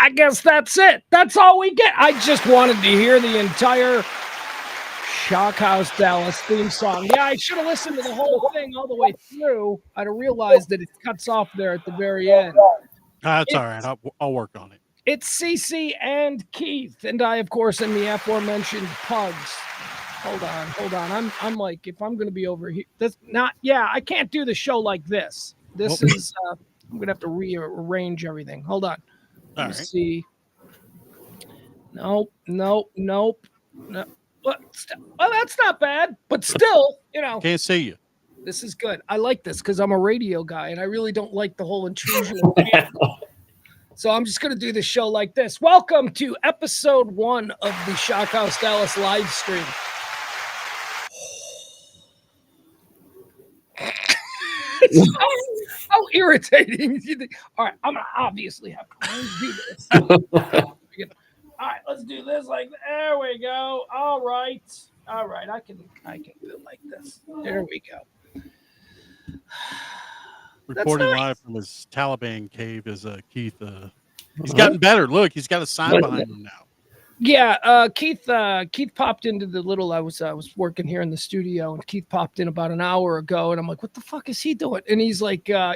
I guess that's it. That's all we get. I just wanted to hear the entire Shock House Dallas theme song. Yeah, I should have listened to the whole thing all the way through. I'd have realized that it cuts off there at the very end. That's all right. I'll work on it. It's Cece and Keith, and I, of course, am the aforementioned Pugs. Hold on. I'm like, if I'm going to be over here, I can't do the show like this. This is, I'm going to have to rearrange everything. Hold on. Let me see. Nope. No. Well, that's not bad, but still, Can't see you. This is good. I like this because I'm a radio guy, and I really don't like the whole intrusion. So I'm just going to do the show like this. Welcome to episode 1 of the Shock House Dallas live stream. How irritating. All right, I'm going to obviously have to do this. All right, let's do this there we go. All right, I can do it like this. There we go. Reporting live from his Taliban cave is Keith. He's gotten better. Look, he's got a sign behind him now. Yeah, Keith popped into the little. I was working here in the studio, and Keith popped in about an hour ago, and I'm like, "What the fuck is he doing?" And he's like, "I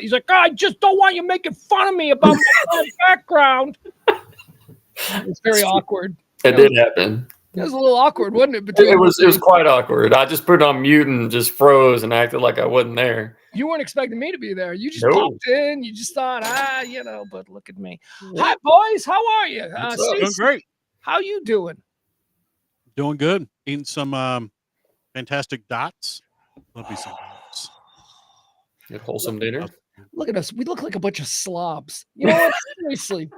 just don't want you making fun of me about my background." It's very awkward. It did happen. It was a little awkward, wasn't it? It was quite awkward. I just put it on mute and just froze and acted like I wasn't there. You weren't expecting me to be there. You just popped in. You just thought, but look at me. Hi, boys. How are you? Doing great. How you doing? Doing good. Eating some fantastic dots. Love me some dots. A wholesome dinner. Look at us. We look like a bunch of slobs. You know what? Seriously.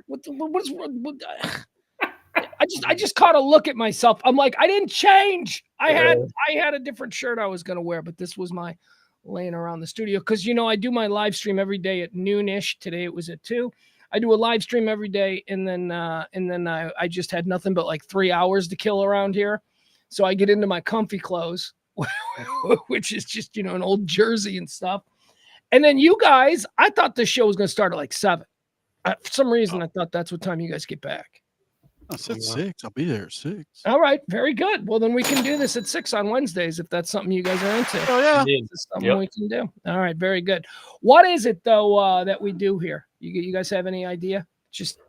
I just caught a look at myself. I'm like, I didn't change. I had a different shirt I was going to wear, but this was my laying around the studio because I do my live stream every day at noonish. Today it was at 2. I do a live stream every day, and then I just had nothing but like 3 hours to kill around here, so I get into my comfy clothes, which is just an old jersey and stuff. And then you guys, I thought the show was going to start at like 7. For some reason, I thought that's what time you guys get back. I said 6. I'll be there at 6. All right. Very good. Well, then we can do this at 6 on Wednesdays if that's something you guys are into. Oh, yeah. This is something we can do. All right. Very good. What is it, though, that we do here? You guys have any idea? Just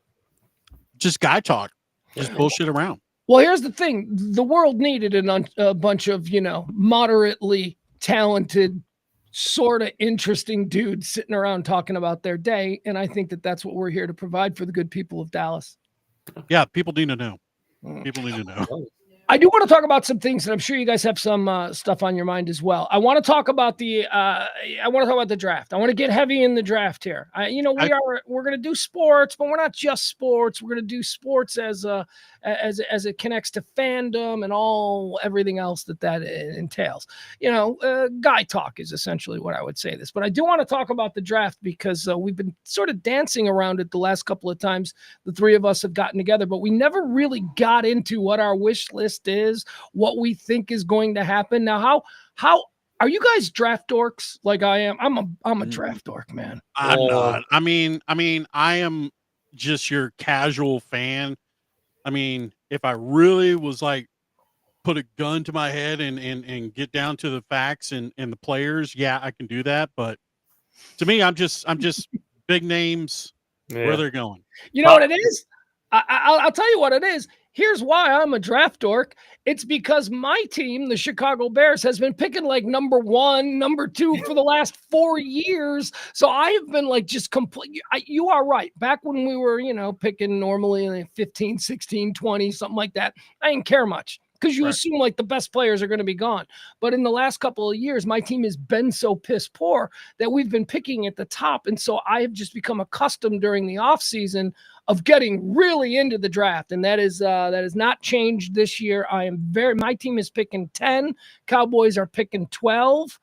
guy talk. Just bullshit around. Well, here's the thing. The world needed a bunch of, moderately talented, sort of interesting dudes sitting around talking about their day. And I think that that's what we're here to provide for the good people of Dallas. Yeah, people need to know. People need to know. I do want to talk about some things, and I'm sure you guys have some stuff on your mind as well. I want to talk about the draft. I want to get heavy in the draft here. We're going to do sports, but we're not just sports. We're going to do sports as it connects to fandom and everything else that entails. Guy talk is essentially what I would say this. But I do want to talk about the draft because we've been sort of dancing around it the last couple of times the three of us have gotten together, but we never really got into what our wish list is, what we think is going to happen. Now, how are you guys draft dorks like I am? I'm a draft dork, man. I'm not. I mean, I am just your casual fan. I mean, if I really was like put a gun to my head and get down to the facts and the players, yeah, I can do that. But to me, I'm just big names where they're going. You know what it is? I'll tell you what it is. Here's why I'm a draft dork. It's because my team, the Chicago Bears, has been picking like number 1, number 2 for the last 4 years. So I have been like just complete. You are right. Back when we were, picking normally like 15, 16, 20, something like that, I didn't care much because you assume like the best players are going to be gone. But in the last couple of years, my team has been so piss poor that we've been picking at the top. And so I have just become accustomed during the offseason of getting really into the draft. And that is not changed this year. My team is picking 10. Cowboys are picking 12.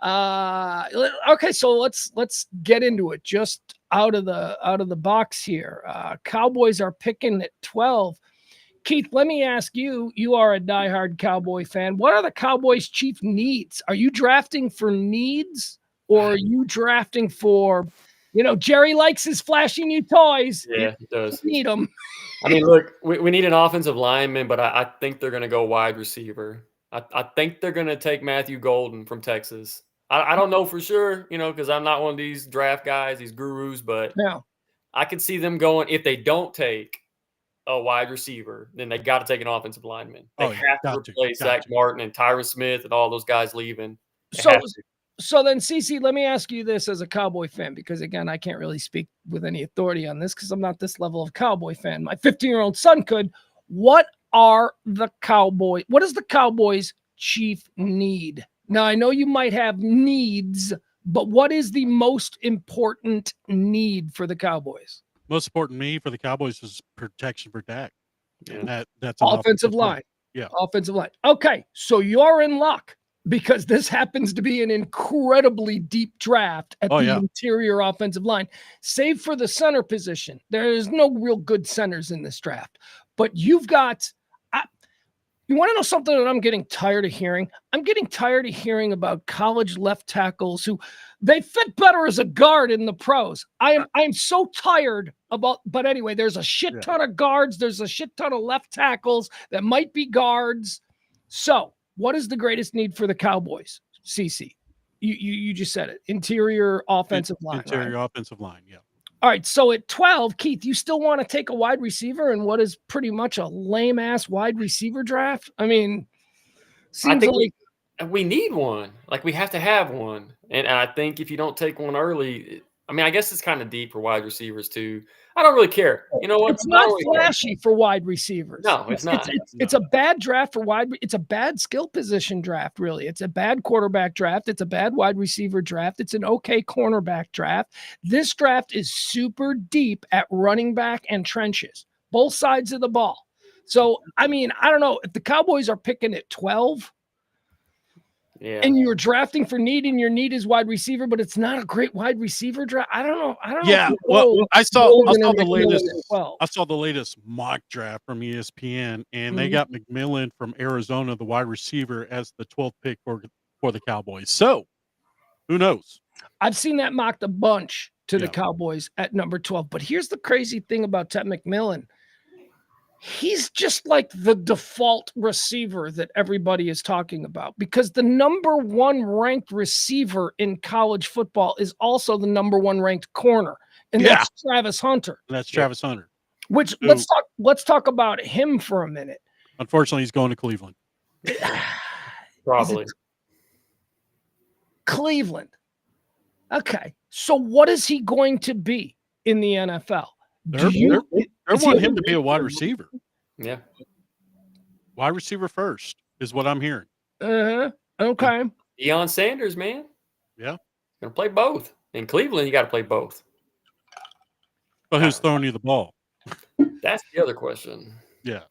Okay, so let's get into it. Just out of the box here. Cowboys are picking at 12. Keith, let me ask you, you are a diehard Cowboy fan. What are the Cowboys' chief needs? Are you drafting for needs or are you drafting for You know, Jerry likes his flashy new toys. Yeah, he does. Need them. I mean, look, we need an offensive lineman, but I think they're going to go wide receiver. I think they're going to take Matthew Golden from Texas. I don't know for sure, because I'm not one of these draft guys, these gurus, but Yeah. I could see them going. If they don't take a wide receiver, then they got to take an offensive lineman. They have to replace Zach Martin and Tyron Smith and all those guys leaving. So then, CC, let me ask you this as a Cowboy fan, because again, I can't really speak with any authority on this because I'm not this level of Cowboy fan. My 15-year-old son could. What is the Cowboys' chief need? Now, I know you might have needs, but what is the most important need for the Cowboys? Most important need for the Cowboys is protection for Dak. Yeah. That's offensive line. Yeah. Offensive line. Okay, so you're in luck because this happens to be an incredibly deep draft at the interior offensive line, save for the center position. There is no real good centers in this draft, but you've got you want to know something that I'm getting tired of hearing? I'm getting tired of hearing about college left tackles who they fit better as a guard in the pros. I'm so tired but anyway, there's a shit ton of guards. There's a shit ton of left tackles that might be guards. So what is the greatest need for the Cowboys, CC? You just said it. Interior offensive line. Interior offensive line, yeah. All right, so at 12, Keith, you still want to take a wide receiver in what is pretty much a lame-ass wide receiver draft? I mean, seems like we need one. Like, we have to have one. And I think if you don't take one early, I mean, I guess it's kind of deep for wide receivers too. I don't really care. You know what? It's not flashy for wide receivers. No, it's not. It's a bad draft for wide. It's a bad skill position draft, really. It's a bad quarterback draft. It's a bad wide receiver draft. It's an okay cornerback draft. This draft is super deep at running back and trenches, both sides of the ball. So, I mean, I don't know if the Cowboys are picking at 12. Yeah. And you're drafting for need, and your need is wide receiver, but it's not a great wide receiver draft. I don't know. Yeah. Well, I saw the latest mock draft from ESPN, and they got McMillan from Arizona, the wide receiver, as the 12th pick for the Cowboys. So, who knows? I've seen that mocked a bunch to the Cowboys at number 12. But here's the crazy thing about Ted McMillan. He's just like the default receiver that everybody is talking about, because the number 1 ranked receiver in college football is also the number 1 ranked corner, and that's Travis Hunter. That's Travis Hunter. Which let's talk about him for a minute. Unfortunately, he's going to Cleveland. Probably. Cleveland. Okay. So what is he going to be in the NFL? I want him to be a wide receiver. Yeah. Wide receiver first is what I'm hearing. Okay. Deion Sanders, man. Yeah. Going to play both. In Cleveland, you got to play both. But who's throwing you the ball? That's the other question. Yeah,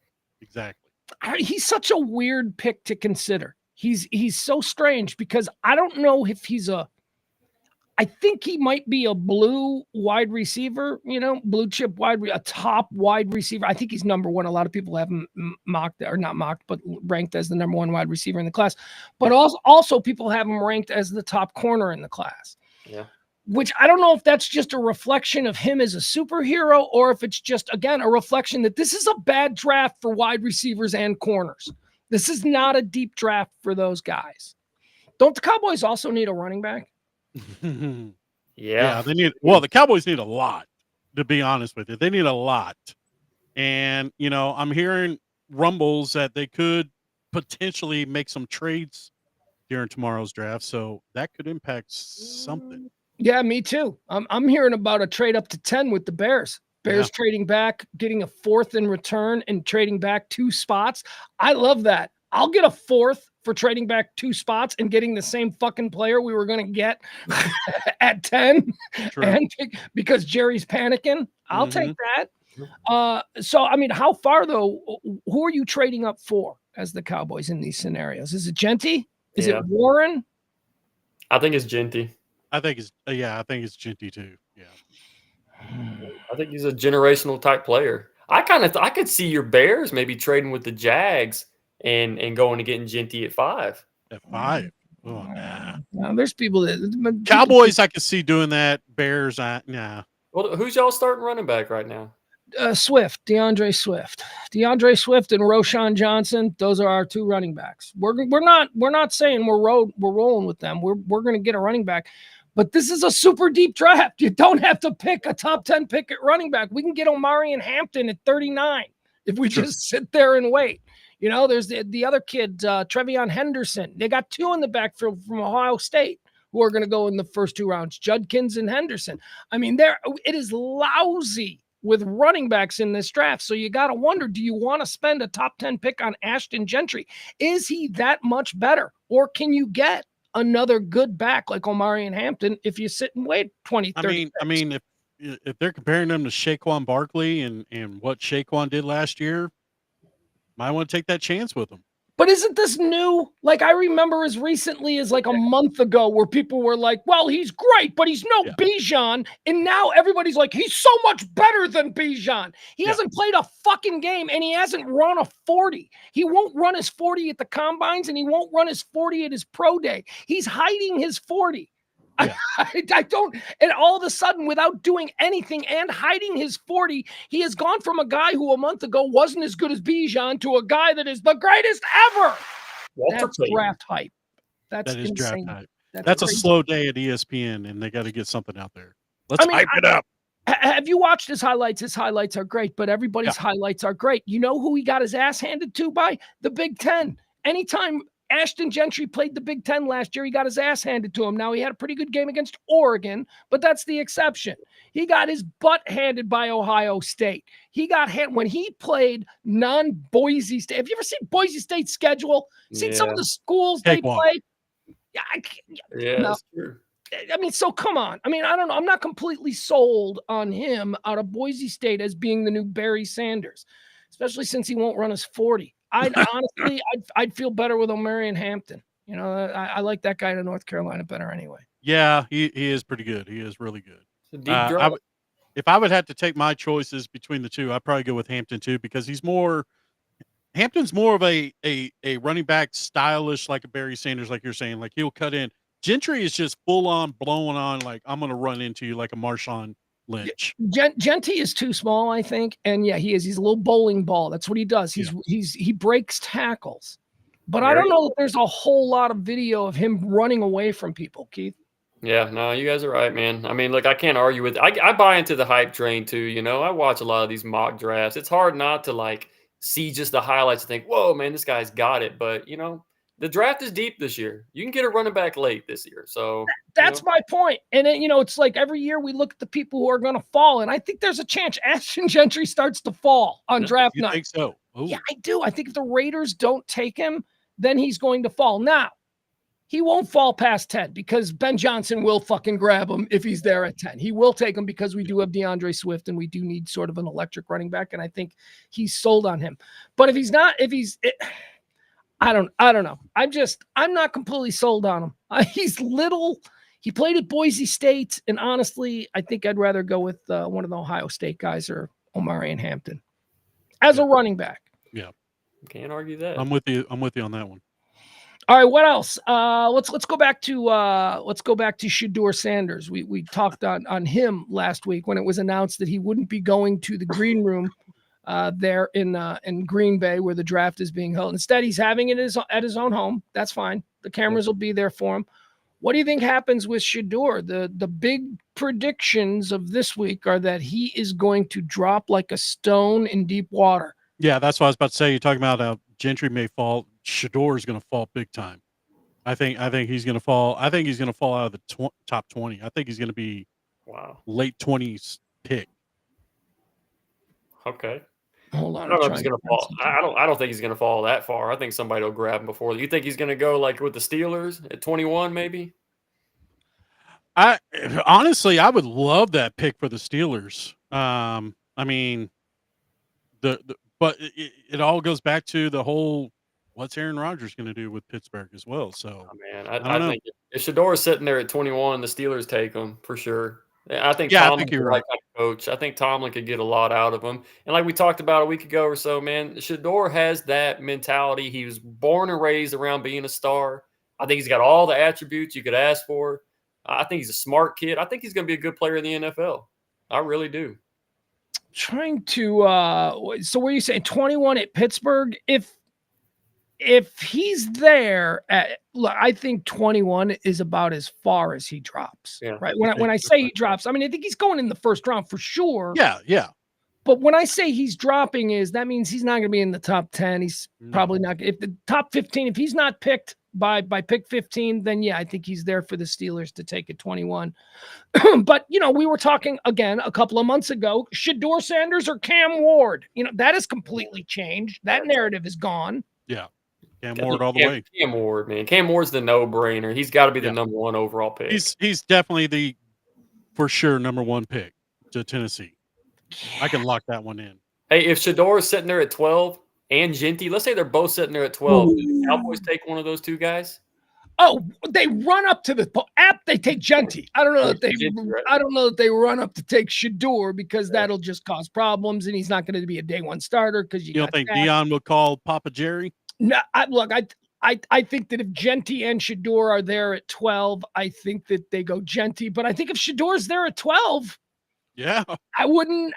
exactly. He's such a weird pick to consider. He's so strange because I don't know if I think he might be a blue wide receiver, blue chip a top wide receiver. I think he's number 1. A lot of people have him but ranked as the number 1 wide receiver in the class. But also people have him ranked as the top corner in the class. Yeah. Which I don't know if that's just a reflection of him as a superhero or if it's just, again, a reflection that this is a bad draft for wide receivers and corners. This is not a deep draft for those guys. Don't the Cowboys also need a running back? Yeah, the Cowboys need a lot, to be honest with you. They need a lot. And, I'm hearing rumbles that they could potentially make some trades during tomorrow's draft. So that could impact something. Yeah, me too. I'm hearing about a trade up to 10 with the Bears. Bears trading back, getting a 4th in return and trading back 2 spots. I love that. I'll get a 4th for trading back 2 spots and getting the same fucking player we were going to get at 10. And because Jerry's panicking, I'll take that. So, I mean, how far though, who are you trading up for as the Cowboys in these scenarios? Is it Genty? Is it Warren? I think it's Genty. I think it's Genty too. Yeah. I think he's a generational type player. I could see your Bears maybe trading with the Jags and going to getting Genty at 5. At 5. Oh, nah. There's people that Cowboys, I could see doing that. Bears, nah. Well, who's y'all starting running back right now? Swift, DeAndre Swift and Roshan Johnson. Those are our two running backs. We're not saying we're rolling with them. We're going to get a running back, but this is a super deep draft. You don't have to pick a top 10 pick at running back. We can get Moran at 39 if we just sit there and wait. You know, there's the other kid, Trevion Henderson. They got two in the backfield from Ohio State who are going to go in the first two rounds, Judkins and Henderson. I mean, it is lousy with running backs in this draft. So you got to wonder, do you want to spend a top 10 pick on Ashton Gentry? Is he that much better? Or can you get another good back like Omarion Hampton if you sit and wait 20, 30 I mean, if they're comparing them to Saquon Barkley and what Saquon did last year, might want to take that chance with him. But isn't this new? Like, I remember as recently as like a month ago where people were like, well, he's great, but he's no Bijan. And now everybody's like, he's so much better than Bijan. He hasn't played a fucking game and he hasn't run a 40. He won't run his 40 at the combines and he won't run his 40 at his pro day. He's hiding his 40. Yeah. I don't, and all of a sudden, without doing anything and hiding his 40, he has gone from a guy who a month ago wasn't as good as Bijan to a guy that is the greatest ever. That's draft hype. That is insane. Draft hype. That's a slow day at ESPN, and they got to get something out there. Let's hype it up. Have you watched his highlights? His highlights are great, but everybody's highlights are great. You know who he got his ass handed to by? The Big Ten. Anytime Ashton Gentry played the Big Ten last year, he got his ass handed to him. Now, he had a pretty good game against Oregon, but that's the exception. He got his butt handed by Ohio State. He got hit when he played non-Boise State. Have you ever seen Boise State's schedule? Seen some of the schools they play? Yeah, that's true. I mean, so come on. I mean, I don't know. I'm not completely sold on him out of Boise State as being the new Barry Sanders, especially since he won't run his 40. I'd feel better with Omarion Hampton. You know, I like that guy to North Carolina better anyway. Yeah, he is pretty good. He is really good. If I would have to take my choices between the two, I'd probably go with Hampton too, because Hampton's more of a running back stylish, like a Barry Sanders, like you're saying, like he'll cut in. Gentry is just full on blowing on, like I'm going to run into you like a Marshawn Lynch. Genty is too small, I think, and he is. He's a little bowling ball. That's what he does. He breaks tackles, but I don't know that there's a whole lot of video of him running away from people. Keith. Yeah, no, you guys are right, man. I mean, look, I can't argue with. I buy into the hype train too. You know, I watch a lot of these mock drafts. It's hard not to like see just the highlights and think, "Whoa, man, this guy's got it." But you know, the draft is deep this year. You can get a running back late this year. So that's my point. And then, it's like every year we look at the people who are going to fall. And I think there's a chance Ashton Gentry starts to fall on draft night. I think so. Ooh. Yeah, I do. I think if the Raiders don't take him, then he's going to fall. Now, he won't fall past 10 because Ben Johnson will fucking grab him if he's there at 10. He will take him because we do have DeAndre Swift and we do need sort of an electric running back. And I think he's sold on him. But if he's not, I don't know. I'm not completely sold on him. He's little. He played at Boise State, and honestly, I think I'd rather go with one of the Ohio State guys or Omarion Hampton as a running back. Yeah, can't argue that. I'm with you on that one. All right, what else? Let's go back to Shedeur Sanders. We talked on him last week when it was announced that he wouldn't be going to the green room there in Green Bay where the draft is being held. Instead, he's having it at his own home. That's fine. The cameras will be there for him. What do you think happens with Shedeur? The big predictions of this week are that he is going to drop like a stone in deep water. Yeah, that's what I was about to say. You're talking about how Gentry may fall. Shedeur is going to fall big time. I think he's going to fall. I think he's going to fall out of the top 20. I think he's going to be late 20s pick. Okay. Hold on. I don't know if he's going to fall. I don't think he's going to fall that far. I think somebody will grab him before. You think he's going to go like with the Steelers at 21 maybe? Honestly, I would love that pick for the Steelers. I mean, but it all goes back to the whole what's Aaron Rodgers going to do with Pittsburgh as well. So, I think if Shedeur is sitting there at 21, the Steelers take him for sure. I think Tomlin's the right kind of coach. I think Tomlin could get a lot out of him. And like we talked about a week ago or so, man, Shedeur has that mentality. He was born and raised around being a star. I think he's got all the attributes you could ask for. I think he's a smart kid. I think he's going to be a good player in the NFL. I really do. Trying to so what are you saying? 21 at Pittsburgh? If he's there look, I think 21 is about as far as he drops. Yeah. Right. When I say he drops, I mean I think he's going in the first round for sure. Yeah. But when I say he's dropping, that means he's not going to be in the top 10. He's probably not. If the top 15, if he's not picked by pick 15, then yeah, I think he's there for the Steelers to take at 21. But we were talking again a couple of months ago, Shedeur Sanders or Cam Ward. That has completely changed. That narrative is gone. Yeah. Cam Ward all the way. Cam Ward, man. Cam Ward's the no-brainer. He's got to be the number one overall pick. He's definitely the for sure number one pick to Tennessee. I can lock that one in. Hey, if Shedeur is sitting there at 12 and Genty, let's say they're both sitting there at 12, do the Cowboys take one of those two guys? Oh, they run up to the app. They take Genty. I don't know that they run up to take Shedeur because that'll just cause problems, and he's not going to be a day one starter because you don't think Dion will call Papa Jerry? No, I think that if Genty and Shedeur are there at 12, I think that they go Genty. But I think if Shadeur's there at 12, yeah, I wouldn't.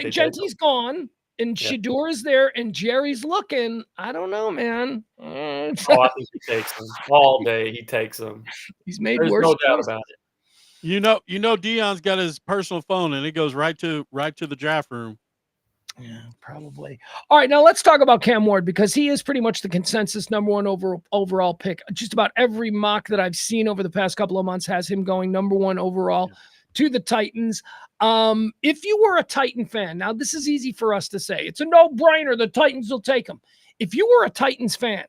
Genty's gone and Shedeur is there and Jerry's looking. I don't know, man. I think he takes them all day. He takes them. He's made There's worse. No doubt about it. Dion's got his personal phone and it goes right to the draft room. Yeah, probably. All right, now let's talk about Cam Ward because he is pretty much the consensus number one overall pick. Just about every mock that I've seen over the past couple of months has him going number one overall to the Titans. If you were a Titan fan, now this is easy for us to say. It's a no-brainer. The Titans will take him. If you were a Titans fan,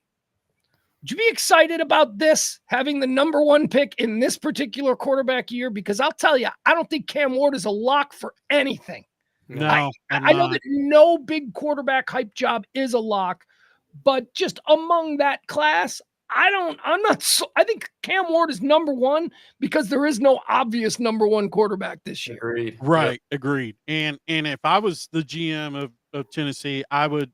would you be excited about this, having the number one pick in this particular quarterback year? Because I'll tell you, I don't think Cam Ward is a lock for anything. No, I know that no big quarterback hype job is a lock, but just among that class, I think Cam Ward is number one because there is no obvious number one quarterback this year. Agreed. Right. Yep. Agreed. And if I was the GM of Tennessee, I would,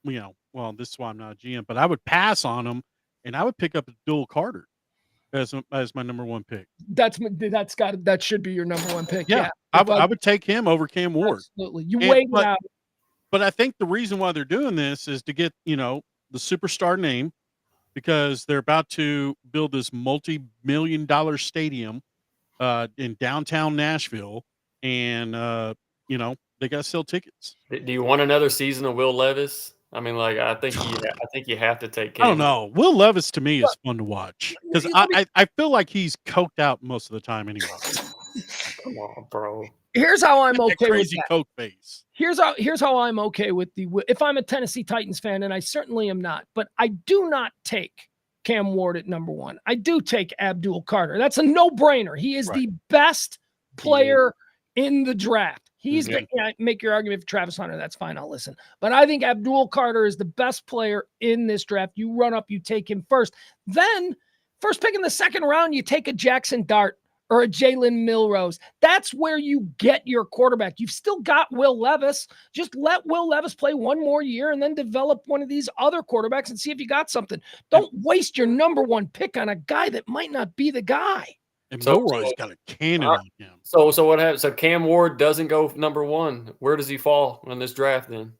this is why I'm not a GM, but I would pass on him and I would pick up Abdul Carter as my number one pick. That should be your number one pick. Yeah. I would take him over Cam Ward. Absolutely. You wait it out. But I think the reason why they're doing this is to get, the superstar name, because they're about to build this multi-million-dollar stadium in downtown Nashville, and they got to sell tickets. Do you want another season of Will Levis? I mean, I think you have to take Cam. I don't know. Will Levis to me is fun to watch because I feel like he's coked out most of the time anyway. Come on, bro. Here's how I'm okay with that. Coke face. Here's how I'm okay with if I'm a Tennessee Titans fan, and I certainly am not, but I do not take Cam Ward at number one. I do take Abdul Carter. That's a no-brainer. He is the best player in the draft. He's make your argument for Travis Hunter. That's fine. I'll listen. But I think Abdul Carter is the best player in this draft. You run up, you take him first. Then, first pick in the second round, you take a Jackson Dart or a Jalen Milrose. That's where you get your quarterback. You've still got Will Levis. Just let Will Levis play one more year and then develop one of these other quarterbacks and see if you got something. Don't waste your number one pick on a guy that might not be the guy. And Milroy's got a cannon on him. So what happens? So Cam Ward doesn't go number one. Where does he fall in this draft then?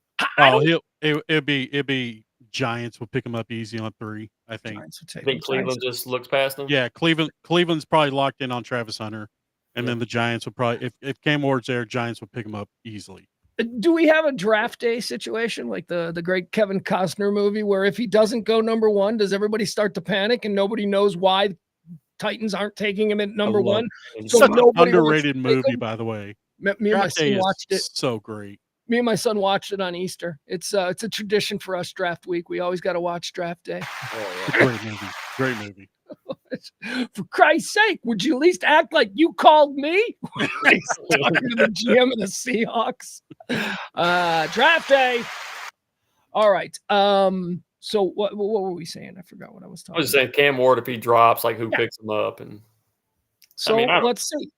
It'd be Giants will pick him up easy on 3. I think. I think Cleveland just looks past him. Yeah, Cleveland's probably locked in on Travis Hunter, and then the Giants would probably, if Cam Ward's there, Giants would pick him up easily. Do we have a draft day situation like the great Kevin Costner movie where if he doesn't go number one, does everybody start to panic and nobody knows why Titans aren't taking him at number one? So such an underrated movie, by the way. Me and my son watched it. So great. Me and my son watched it on Easter. It's a tradition for us draft week. We always got to watch draft day. Great movie. Great movie. For Christ's sake, would you at least act like you called me? Talking to the GM of the Seahawks. Draft day. All right. So what were we saying? I forgot what I was talking about. I was just saying Cam Ward, if he drops, who picks him up? And so let's see.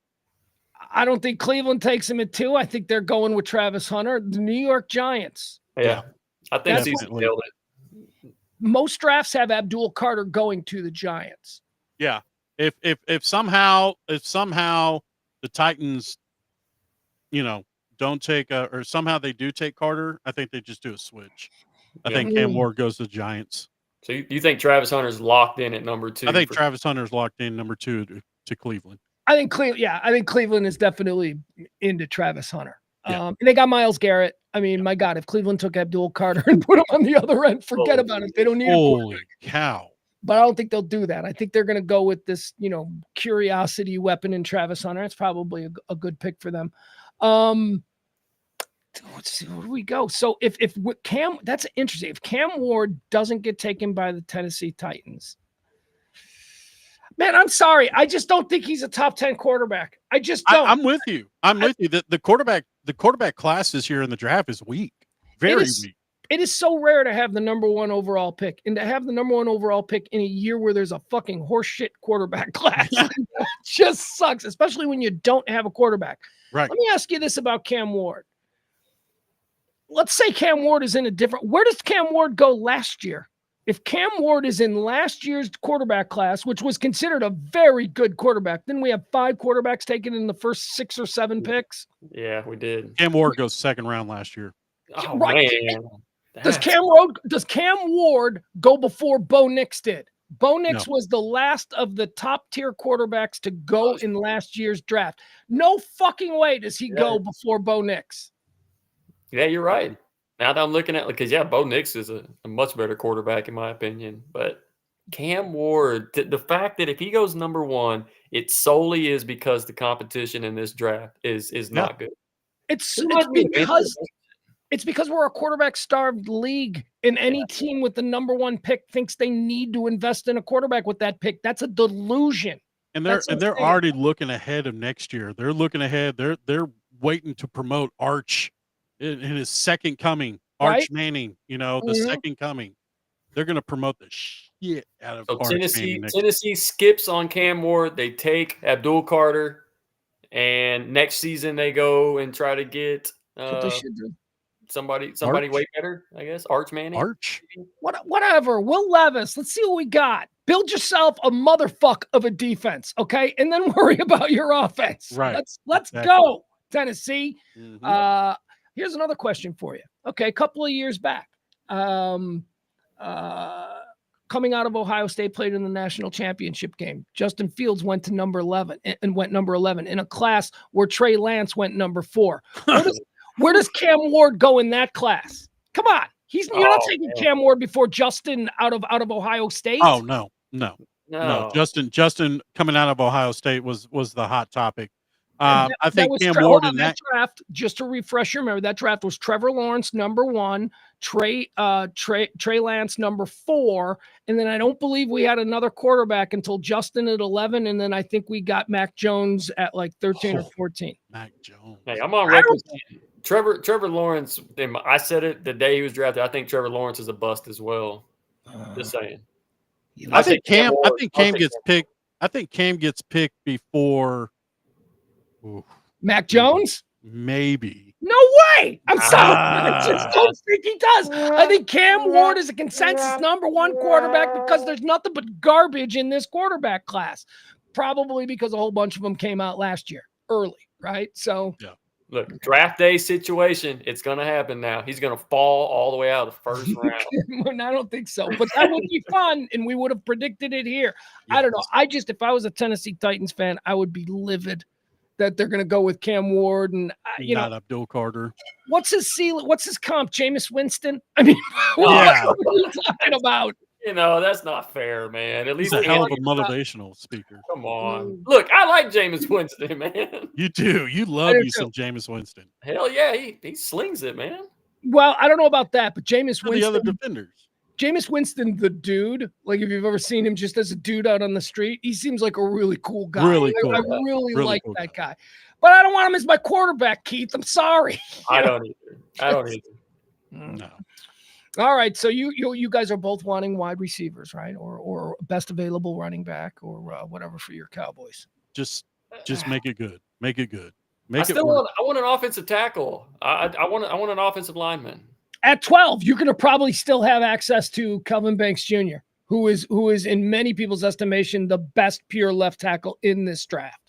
I don't think Cleveland takes him at 2. I think they're going with Travis Hunter. The New York Giants. Yeah. I think he's nailed it. most drafts have Abdul Carter going to the Giants. Yeah. If somehow the Titans, don't take or somehow they do take Carter, I think they just do a switch. I think Cam Ward goes to the Giants. So you think Travis Hunter's locked in at number 2? I think Travis Hunter's locked in number 2 to Cleveland. I think Cleveland is definitely into Travis Hunter. Yeah. And they got Myles Garrett. I mean, my God, if Cleveland took Abdul Carter and put him on the other end, forget about it. They don't need Holy cow. But I don't think they'll do that. I think they're going to go with this, curiosity weapon in Travis Hunter. It's probably a good pick for them. Let's see, where do we go? So if Cam, that's interesting. If Cam Ward doesn't get taken by the Tennessee Titans, man, I'm sorry. I just don't think he's a top 10 quarterback. I just don't. I'm with you. With you. The quarterback class this year in the draft is weak. Very weak. It is so rare to have the number 1 overall pick, and to have the number 1 overall pick in a year where there's a fucking horseshit quarterback class just sucks, especially when you don't have a quarterback. Right. Let me ask you this about Cam Ward. Let's say Cam Ward is in where does Cam Ward go last year? If Cam Ward is in last year's quarterback class, which was considered a very good quarterback, then we have 5 quarterbacks taken in the first 6 or 7 picks. Yeah, we did. Cam Ward goes 2nd round last year. Oh, right. Man. Does Cam Ward go before Bo Nix did? Bo Nix was the last of the top tier quarterbacks to go in last year's draft. No fucking way does he go before Bo Nix. Yeah, you're right. Now that I'm looking at, because Bo Nix is a much better quarterback in my opinion, but Cam Ward, the fact that if he goes number 1, it solely is because the competition in this draft is not good. It's because we're a quarterback-starved league, and any team with the number 1 pick thinks they need to invest in a quarterback with that pick. That's a delusion. And they're already looking ahead of next year. They're looking ahead. They're waiting to promote Arch in his second coming. Arch Manning, the second coming. They're going to promote the shit out of Arch Manning. Tennessee skips on Cam Ward. They take Abdul Carter, and next season they go and try to get what they should do. Somebody way better, I guess. Arch Manning. Whatever. Will Levis. Let's see what we got. Build yourself a motherfuck of a defense, okay? And then worry about your offense. Right. Let's go, Tennessee. Mm-hmm. Here's another question for you. Okay, a couple of years back, coming out of Ohio State, played in the national championship game. Justin Fields went to number 11 in a class where Trey Lance went number 4. Where does Cam Ward go in that class? Come on. You're not taking Cam Ward before Justin out of Ohio State? Oh, no. Justin coming out of Ohio State was the hot topic. I think Cam Ward in that draft, just to refresh your memory, that draft was Trevor Lawrence number 1, Trey Lance number 4, and then I don't believe we had another quarterback until Justin at 11, and then I think we got Mac Jones at like 13 or 14. Mac Jones. Hey, I'm on record. Trevor Lawrence, I said it the day he was drafted. I think Trevor Lawrence is a bust as well. Just saying. I think Cam gets picked. I think Cam gets picked before Mac Jones. Maybe. No way. I'm sorry. I just don't think he does. I think Cam Ward is a consensus number 1 quarterback because there's nothing but garbage in this quarterback class. Probably because a whole bunch of them came out last year early, right? So yeah. Look, draft day situation, it's going to happen now. He's going to fall all the way out of the first round. I don't think so, but that would be fun, and we would have predicted it here. Yes. I don't know. If I was a Tennessee Titans fan, I would be livid that they're going to go with Cam Ward and not Abdul Carter. What's his ceiling? What's his comp? Jameis Winston? I mean, what are you talking about? That's not fair, man. At least he's a hell of a motivational speaker. Come on. Look, I like Jameis Winston, man. You do. You love you some Jameis Winston. Hell yeah, he slings it, man. Well, I don't know about that, but Jameis Winston. The other defenders. Jameis Winston, the dude, like if you've ever seen him just as a dude out on the street, he seems like a really cool guy. Really cool. I really like cool that guy. But I don't want him as my quarterback, Keith. I'm sorry. I don't either. No. All right, so you guys are both wanting wide receivers, right? Or best available running back, or whatever for your Cowboys. Just make it good. Make it good. I want an offensive tackle. I want an offensive lineman. At 12, you're going to probably still have access to Kelvin Banks Jr., who is in many people's estimation the best pure left tackle in this draft.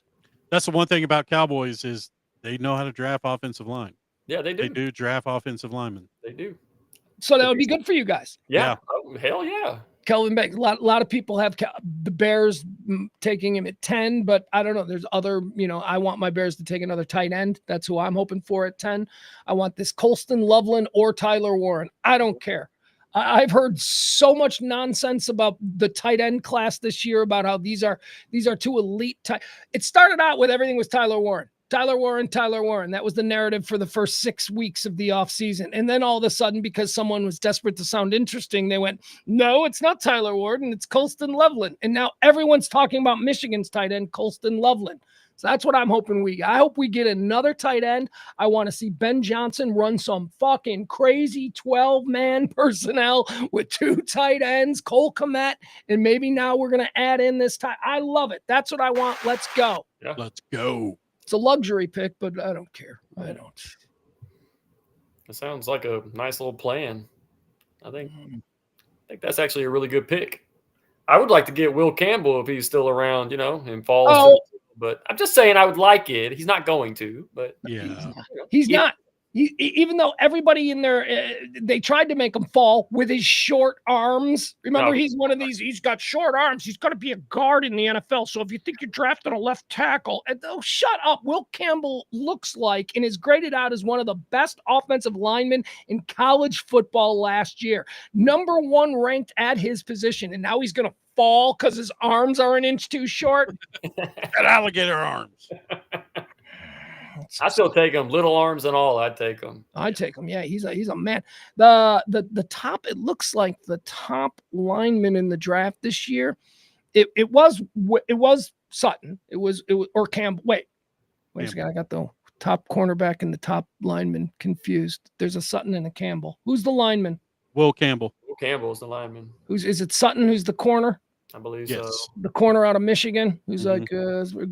That's the one thing about Cowboys is they know how to draft offensive line. Yeah, they do. They do draft offensive linemen. They do. So that would be good for you guys. Yeah. Oh, hell yeah. Kelvin Banks. A lot of people have the Bears taking him at 10, but I don't know. There's other, I want my Bears to take another tight end. That's who I'm hoping for at 10. I want this Colston Loveland or Tyler Warren. I don't care. I've heard so much nonsense about the tight end class this year about how these are two elite tight. It started out with everything was Tyler Warren. Tyler Warren. That was the narrative for the first 6 weeks of the offseason. And then all of a sudden, because someone was desperate to sound interesting, they went, no, it's not Tyler Warren, it's Colston Loveland. And now everyone's talking about Michigan's tight end, Colston Loveland. So that's what I'm hoping I hope we get another tight end. I want to see Ben Johnson run some fucking crazy 12-man personnel with 2 tight ends, Cole Kmet, and maybe now we're going to add in this tight. I love it. That's what I want. Let's go. Yeah. Let's go. It's a luxury pick, but I don't care. I don't. It sounds like a nice little plan. I think that's actually a really good pick. I would like to get Will Campbell if he's still around, and falls. Oh. But I'm just saying I would like it. He's not going to, but yeah, he's not. Even though everybody in there, they tried to make him fall with his short arms. Remember, he's one of these. He's got short arms. He's going to be a guard in the NFL. So if you think you're drafting a left tackle, shut up. Will Campbell looks like and is graded out as one of the best offensive linemen in college football last year. Number 1 ranked at his position, and now he's going to fall because his arms are an inch too short. Got alligator arms. I still take him, little arms and all. I'd take him. I'd take him. Yeah, he's a man. The top. It looks like the top lineman in the draft this year. It was Sutton. It was or Campbell. Wait a second. I got the top cornerback and the top lineman confused. There's a Sutton and a Campbell. Who's the lineman? Will Campbell. Will Campbell is the lineman. Is it Sutton? Who's the corner? I believe so. The corner out of Michigan, who's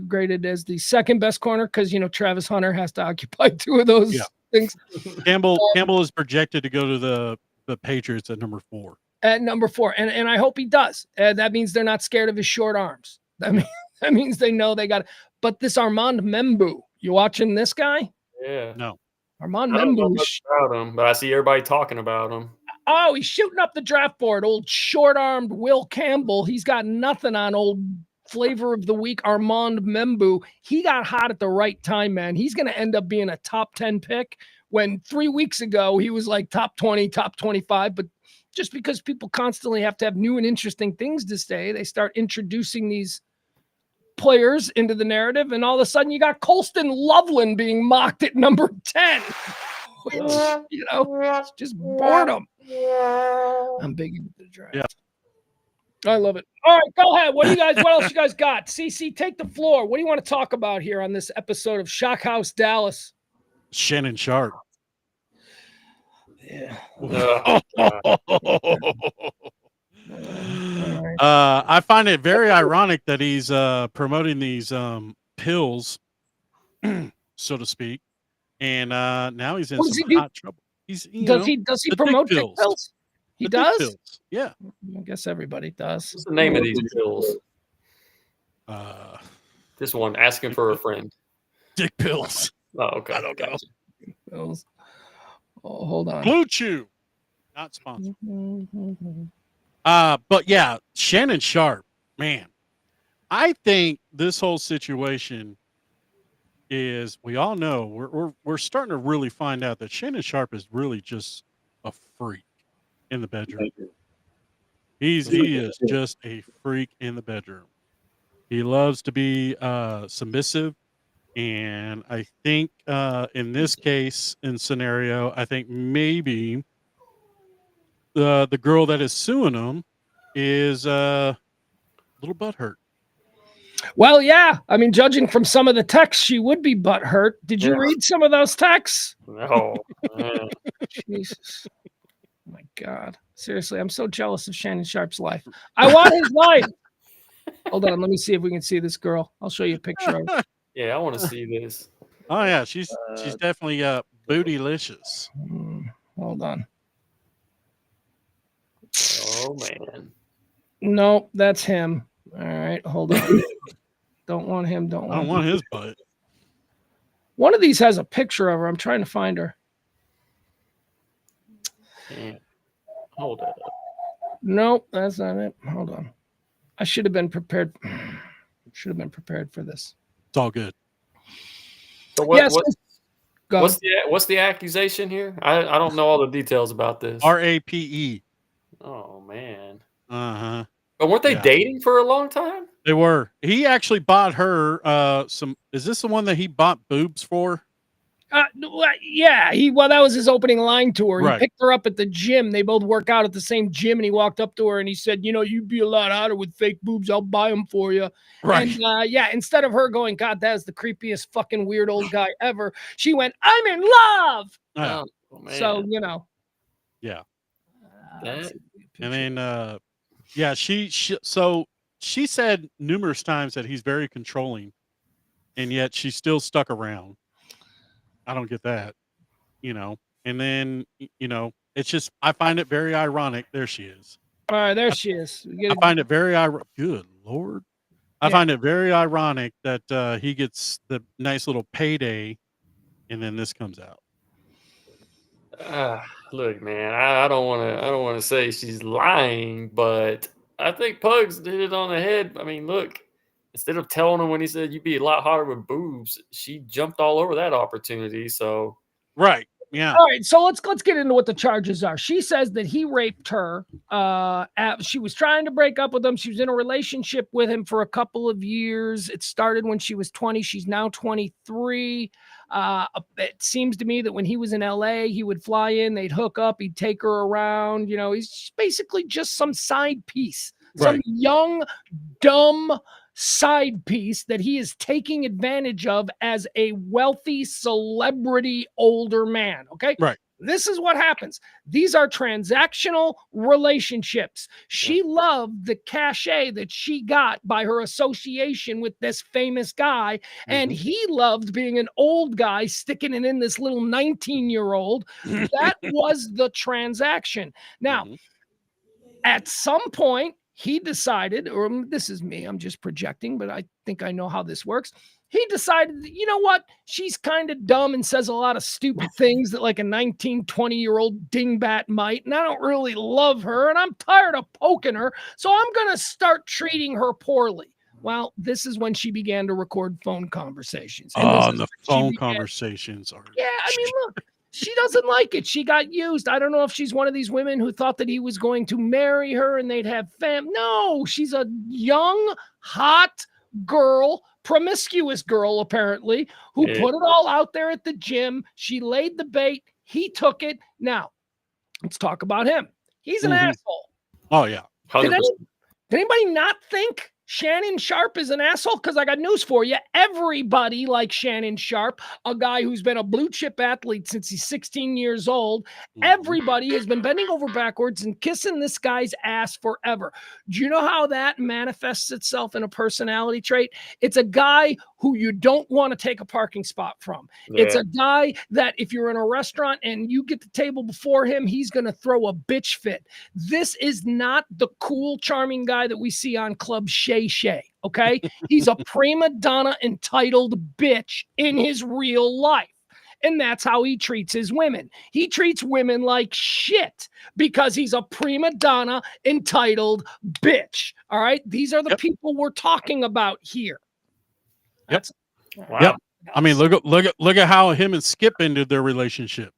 graded as the second best corner because Travis Hunter has to occupy 2 of those things. Campbell is projected to go to the Patriots at number 4. At number 4, and I hope he does. That means they're not scared of his short arms. That means they know they got it. But this Armand Membu, you watching this guy? Yeah. No. Armand Membu. I don't know Membu. much about him, but I see everybody talking about him. Oh, he's shooting up the draft board. Old short-armed Will Campbell. He's got nothing on old flavor of the week, Armand Membu. He got hot at the right time, man. He's going to end up being a top 10 pick when 3 weeks ago he was like top 20, top 25. But just because people constantly have to have new and interesting things to say, they start introducing these players into the narrative. And all of a sudden you got Colston Loveland being mocked at number 10. Which, it's just boredom. I'm big into the draft. Yeah. I love it. All right, go ahead. What else you guys got? CC, take the floor. What do you want to talk about here on this episode of Shock House Dallas? Shannon Sharp. Yeah. I find it very ironic that he's promoting these pills, so to speak. And now he's in some hot trouble. Does he promote pills? He does? Pills. Yeah. I guess everybody does. What's the name of these pills? This one, asking for a friend. Dick pills. Oh, okay. I don't know. Pills. Oh, hold on. Blue Chew. Not sponsored. But yeah, Shannon Sharp, man. I think this whole situation is, we all know we're starting to really find out that Shannon Sharp is really just a freak in the bedroom. He is just a freak in the bedroom. He loves to be submissive, and I think in this case and scenario, I think maybe the girl that is suing him is a little butthurt. Well, yeah. I mean, judging from some of the texts, she would be butthurt. Did you read some of those texts? No. Jesus. Oh my God. Seriously, I'm so jealous of Shannon Sharp's life. I want his life. Hold on. Let me see if we can see this girl. I'll show you a picture of her. Yeah, I want to see this. Oh, yeah. She's definitely bootylicious. Hold on. Oh man. No, that's him. All right, hold on. Don't want him. I don't want his butt. One of these has a picture of her. I'm trying to find her. Yeah. Hold up. Nope, that's not it. Hold on. I should have been prepared. Should have been prepared for this. It's all good. So what's the accusation here? I don't know all the details about this. RAPE. Oh man. Uh-huh. But weren't they dating for a long time? They were. He actually bought her some. Is this the one that he bought boobs for? Yeah, that was his opening line to her. Right. He picked her up at the gym. They both work out at the same gym, and he walked up to her and he said, you'd be a lot hotter with fake boobs. I'll buy them for you. Right. And instead of her going, God, that is the creepiest fucking weird old guy ever, she went, I'm in love. Oh, man. So, Yeah. And then she said numerous times that he's very controlling, and yet she still stuck around. I don't get that, and then, it's just, I find it very ironic. There she is. All right, there she is. I find it very good Lord. I find it very ironic that he gets the nice little payday, and then this comes out. Look, man, I don't want to say she's lying, but I think Pugs did it on the head. I mean, look, instead of telling him when he said you'd be a lot hotter with boobs, she jumped all over that opportunity. So, right. Yeah. All right, so let's get into what the charges are. She says that he raped her. She was trying to break up with him. She was in a relationship with him for a couple of years. It started when she was 20. She's now 23. It seems to me that when he was in LA, he would fly in, they'd hook up, he'd take her around. He's basically just some side piece, some young, dumb side piece that he is taking advantage of as a wealthy celebrity older man. Okay. Right. This is what happens. These are transactional relationships. She loved the cachet that she got by her association with this famous guy. And he loved being an old guy sticking it in this little 19-year-old. That was the transaction. Now, at some point, he decided, or this is me, I'm just projecting, but I think I know how this works. He decided, you know what? She's kind of dumb and says a lot of stupid things that like a 19, 20-year-old dingbat might, and I don't really love her, and I'm tired of poking her, so I'm going to start treating her poorly. Well, this is when she began to record phone conversations. And the phone conversations are... Yeah, I mean, look. She doesn't like it. She got used. I don't know if she's one of these women who thought that he was going to marry her and they'd have No, she's a young, hot girl, promiscuous girl, apparently, who put it all out there at the gym. She laid the bait. He took it. Now, let's talk about him. He's an asshole. Oh, yeah. Did anybody not think Shannon Sharpe is an asshole? Because I got news for you. Everybody likes Shannon Sharpe, a guy who's been a blue chip athlete since he's 16 years old. Everybody has been bending over backwards and kissing this guy's ass forever. Do you know how that manifests itself in a personality trait? It's a guy who you don't want to take a parking spot from. Yeah. It's a guy that if you're in a restaurant and you get the table before him, he's going to throw a bitch fit. This is not the cool, charming guy that we see on Club Shay Shay, okay? He's a prima donna entitled bitch in his real life. And that's how he treats his women. He treats women like shit because he's a prima donna entitled bitch. All right? These are the people we're talking about here. Wow. Yep. I mean, look at how him and Skip ended their relationship,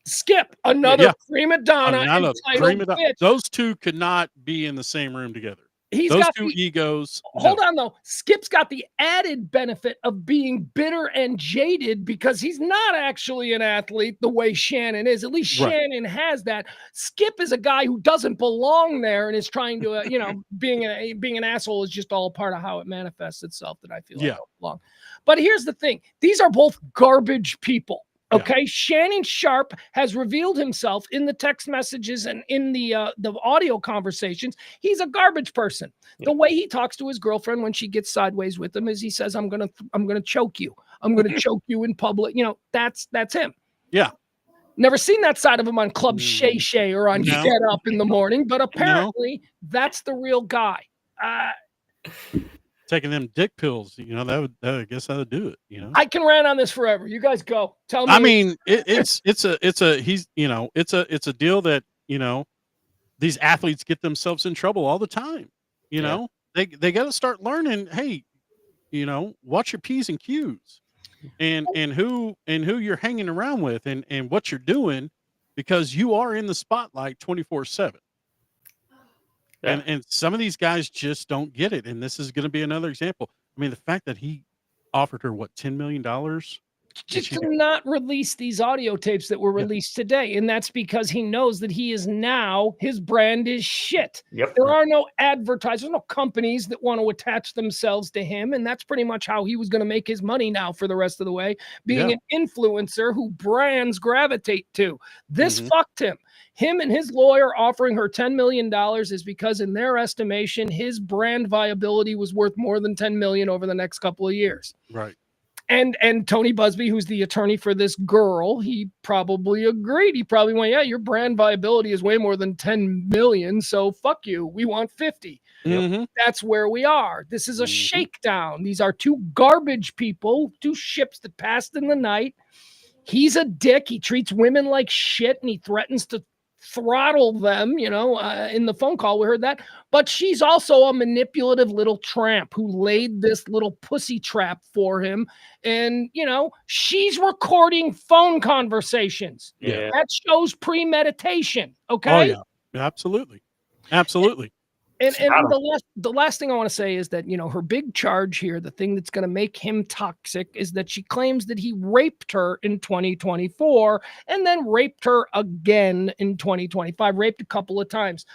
Skip, another prima donna entitled bitch. Those two could not be in the same room together. Those two egos. Hold on, though. Skip's got the added benefit of being bitter and jaded because he's not actually an athlete the way Shannon is. At least Shannon has that. Skip is a guy who doesn't belong there and is trying to, being an asshole is just all a part of how it manifests itself that I feel like I don't belong. But here's the thing. These are both garbage people. Okay, yeah. Shannon Sharpe has revealed himself in the text messages and in the audio conversations. He's a garbage person. Yeah. The way he talks to his girlfriend when she gets sideways with him is he says, "I'm gonna choke you. I'm gonna choke you in public." That's him. Yeah. Never seen that side of him on Club Shay Shay or on No. Get Up in the Morning, but apparently that's the real guy. Taking them dick pills, you know, I guess that would do it, you know. I can rant on this forever. You guys go. Tell me. I mean, it's a deal that, you know, these athletes get themselves in trouble all the time. You know, they got to start learning, hey, you know, watch your P's and Q's and who you're hanging around with and what you're doing, because you are in the spotlight 24/7. And some of these guys just don't get it. And this is going to be another example. I mean, the fact that he offered her what, $10 million just to not release these audio tapes that were released today. And that's because he knows that he is now, his brand is shit. Yep. There are no advertisers, no companies that want to attach themselves to him. And that's pretty much how he was going to make his money now for the rest of the way, being an influencer who brands gravitate to. This fucked him. Him and his lawyer offering her $10 million is because in their estimation, his brand viability was worth more than $10 million over the next couple of years. Right. And Tony Busby, who's the attorney for this girl, he probably agreed. He probably went, yeah, your brand viability is way more than 10 million. So fuck you. We want 50. That's where we are. This is a shakedown. These are two garbage people, two ships that passed in the night. He's a dick. He treats women like shit and he threatens to throttle them, you know, in the phone call, we heard that. But she's also a manipulative little tramp who laid this little pussy trap for him. And, you know, she's recording phone conversations. Yeah. That shows premeditation. Okay. Oh, yeah. Absolutely. Absolutely. And the last thing I want to say is that, you know, her big charge here, the thing that's going to make him toxic, is that she claims that he raped her in 2024 and then raped her again in 2025, raped a couple of times.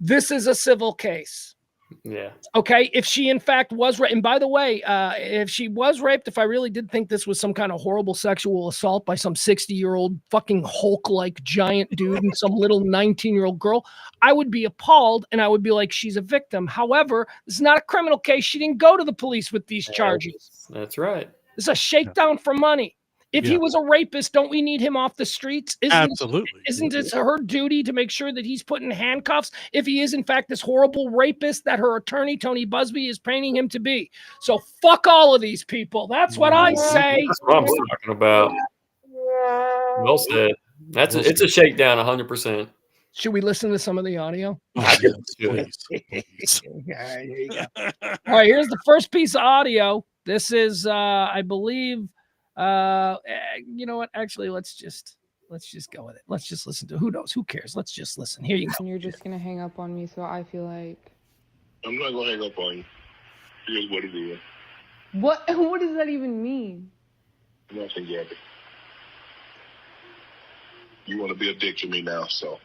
This is a civil case. Yeah. Okay. If she in fact was raped, and by the way, if she was raped, if I really did think this was some kind of horrible sexual assault by some 60-year-old fucking Hulk-like giant dude and some little 19-year-old girl, I would be appalled and I would be like, she's a victim. However, this is not a criminal case. She didn't go to the police with these charges. That's right. This is a shakedown for money. If he was a rapist, don't we need him off the streets? Absolutely. Isn't it her duty to make sure that he's put in handcuffs if he is, in fact, this horrible rapist that her attorney, Tony Busby, is painting him to be? So fuck all of these people. That's what I say. That's what I'm talking about. Well said. It's a shakedown 100%. Should we listen to some of the audio? Please. There you go. All right, here's the first piece of audio. This is, I believe, you know what? Actually, let's just go with it. Let's just listen to. Who knows? Who cares? Let's just listen. Here you go. And you're just gonna hang up on me, so I feel like I'm not gonna hang up on you. Here's what it is. what does that even mean? Nothing, Gabby. You want to be a dick to me now, so.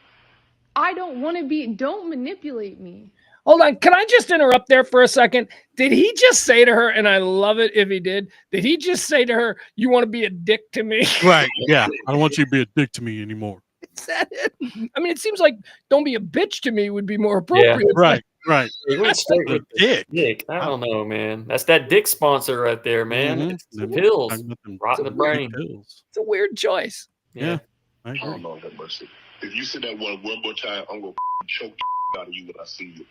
I don't want to be. Don't manipulate me. Hold on. Can I just interrupt there for a second? Did he just say to her, and I love it if he did he just say to her, you want to be a dick to me? Right. Yeah. I don't want you to be a dick to me anymore. Is that it? I mean, it seems like don't be a bitch to me would be more appropriate. Yeah, right. Right. He went straight with dick. Dick. I don't know, man. That's that dick sponsor right there, man. It's the pills. Rotting the brain. Pills. It's a weird choice. Yeah. I I agree. don't know, have mercy. If you say that one more time, I'm gonna choke the out of you when I see you.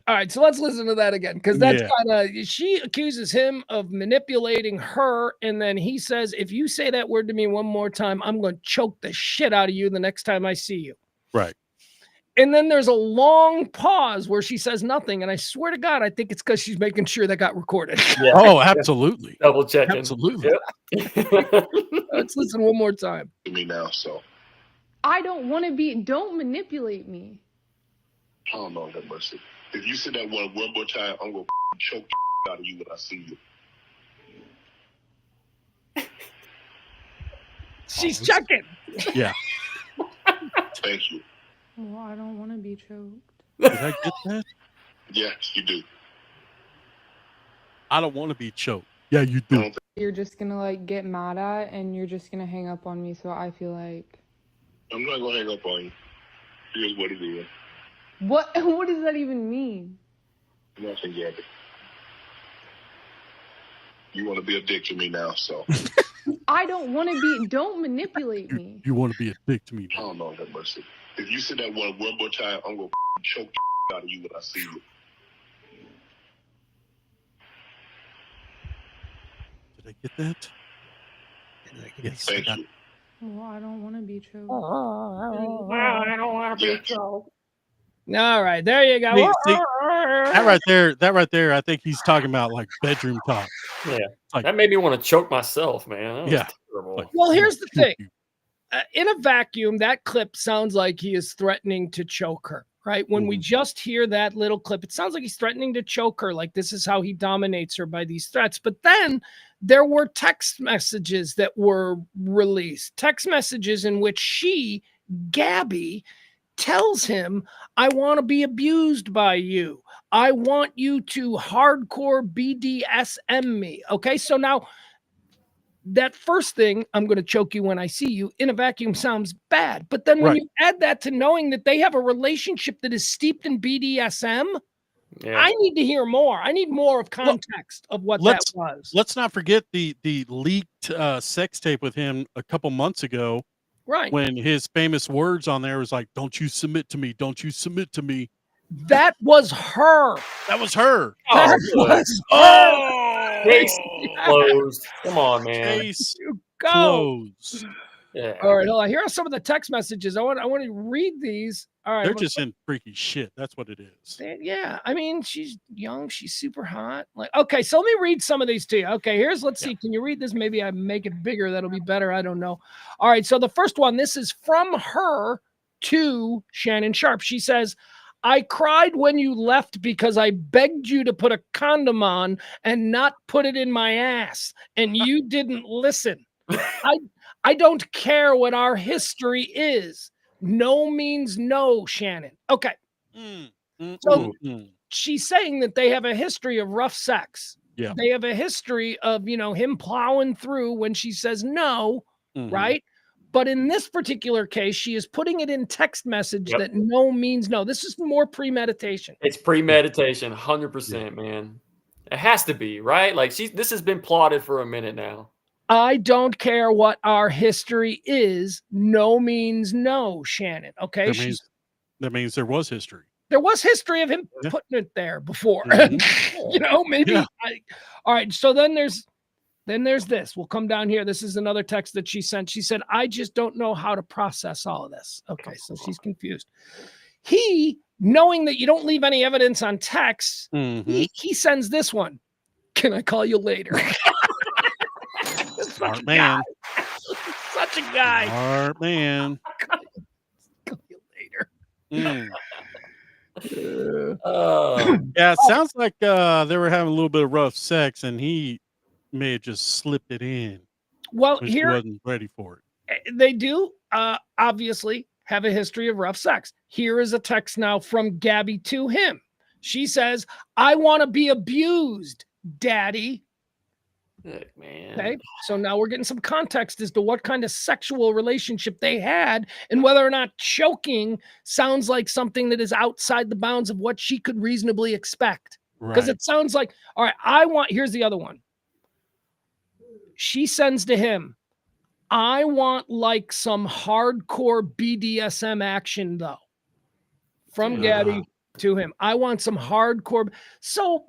All right, so let's listen to that again, because that's kind of, she accuses him of manipulating her, and then he says, if you say that word to me one more time, I'm going to choke the shit out of you the next time I see you. Right. And then there's a long pause where she says nothing, and I swear to God, I think it's because she's making sure that got recorded. Yeah. Oh, absolutely. Double checking. Absolutely. Yep. Let's listen one more time. To me now, so. I don't want to be. Don't manipulate me. I don't know, have mercy. If you say that one more time, I'm gonna choke the out of you when I see you. She's checking. Yeah. Thank you. Well, I don't want to be choked. Did I get that? Yes, you do. I don't want to be choked. Yeah, you do. You're just gonna like get mad at, and you're just gonna hang up on me. So I feel like I'm not gonna hang up on you. Here's what it is. what does that even mean? Nothing, Gabby. You want to be a dick to me now, so. I don't want to be. Don't manipulate me. You want to be a dick to me? I don't know, have mercy. If you say that one more time, I'm going to choke the out of you when I see you. Did I get that? Yes. Thank you. Well, I don't want to be choked. I don't want to be choked. All right, there you go. See, that right there, I think he's talking about like bedroom talk. Yeah, Like, that made me want to choke myself, man. That was Yeah. terrible. Like, Well, here's the choke thing. you. In a vacuum, that clip sounds like he is threatening to choke her, right? When we just hear that little clip, it sounds like he's threatening to choke her, like this is how he dominates her by these threats. But then there were text messages that were released, text messages in which she, Gabby, tells him, I want to be abused by you. I want you to hardcore BDSM me. Okay, so now that first thing, I'm going to choke you when I see you, in a vacuum sounds bad. But then when Right. you add that to knowing that they have a relationship that is steeped in BDSM, Yeah. I need to hear more. I need more of context of what that was. Let's not forget the leaked sex tape with him a couple months ago, Right. when his famous words on there was like, "Don't you submit to me? Don't you submit to me?" That was her. That was her. That good. was Oh, Case closed. Come on, man. case go. closed. Yeah. All right, hold on. Here are some of the text messages. I want to read these. All right. They're I'm gonna just in freaky shit. That's what it is. Yeah, I mean, she's young, she's super hot. Like, okay, so let me read some of these to you. Okay, let's see. Can you read this? Maybe I make it bigger. That'll be better. I don't know. All right, so the first one, this is from her to Shannon Sharp. She says, I cried when you left because I begged you to put a condom on and not put it in my ass, and you didn't listen. I don't care what our history is. No means no, Shannon. Okay. So she's saying that they have a history of rough sex. Yeah. They have a history of, him plowing through when she says no, right? But in this particular case, she is putting it in text message that no means no. This is more premeditation. It's premeditation, 100%, man. It has to be, right? Like this has been plotted for a minute now. I don't care what our history is. No means no, Shannon. Okay. That means there was history. There was history of him putting it there before. Maybe. Yeah. All right. So then there's this. We'll come down here. This is another text that she sent. She said, I just don't know how to process all of this. Okay. So she's confused. He, knowing that you don't leave any evidence on text, he sends this one. Can I call you later? Smart man. Such a guy. Smart man. Call you later. Yeah, it sounds like they were having a little bit of rough sex, and he may have just slipped it in. Well, he wasn't ready for it. They do obviously have a history of rough sex. Here is a text now from Gabby to him. She says, I want to be abused, Daddy. Heck, man. Okay, so now we're getting some context as to what kind of sexual relationship they had and whether or not choking sounds like something that is outside the bounds of what she could reasonably expect. Because it sounds like, all right, here's the other one. She sends to him, I want like some hardcore BDSM action though. From Gabby to him. I want some hardcore. So,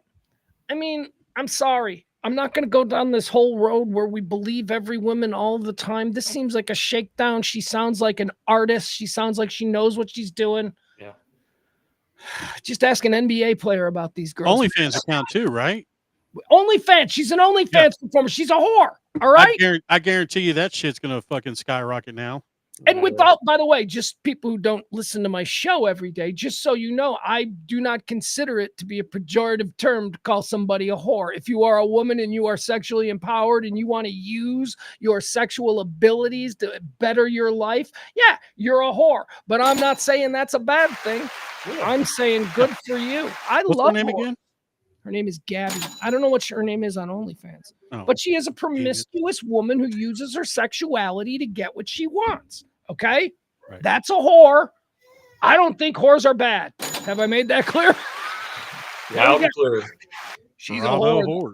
I mean, I'm sorry. I'm not going to go down this whole road where we believe every woman all the time. This seems like a shakedown. She sounds like an artist. She sounds like she knows what she's doing. Yeah. Just ask an NBA player about these girls. OnlyFans account too, right? OnlyFans. She's an OnlyFans performer. She's a whore. All right. I guarantee you that shit's going to fucking skyrocket now. And by the way, just people who don't listen to my show every day, just so you know, I do not consider it to be a pejorative term to call somebody a whore. If you are a woman and you are sexually empowered and you want to use your sexual abilities to better your life, yeah, you're a whore. But I'm not saying that's a bad thing. I'm saying good for you. What's love her name whore. again? Her name is Gabby. I don't know what her name is on OnlyFans, but she is a promiscuous woman who uses her sexuality to get what she wants. Okay? Right. That's a whore. I don't think whores are bad. Have I made that clear? Loud and clear. She's a whore.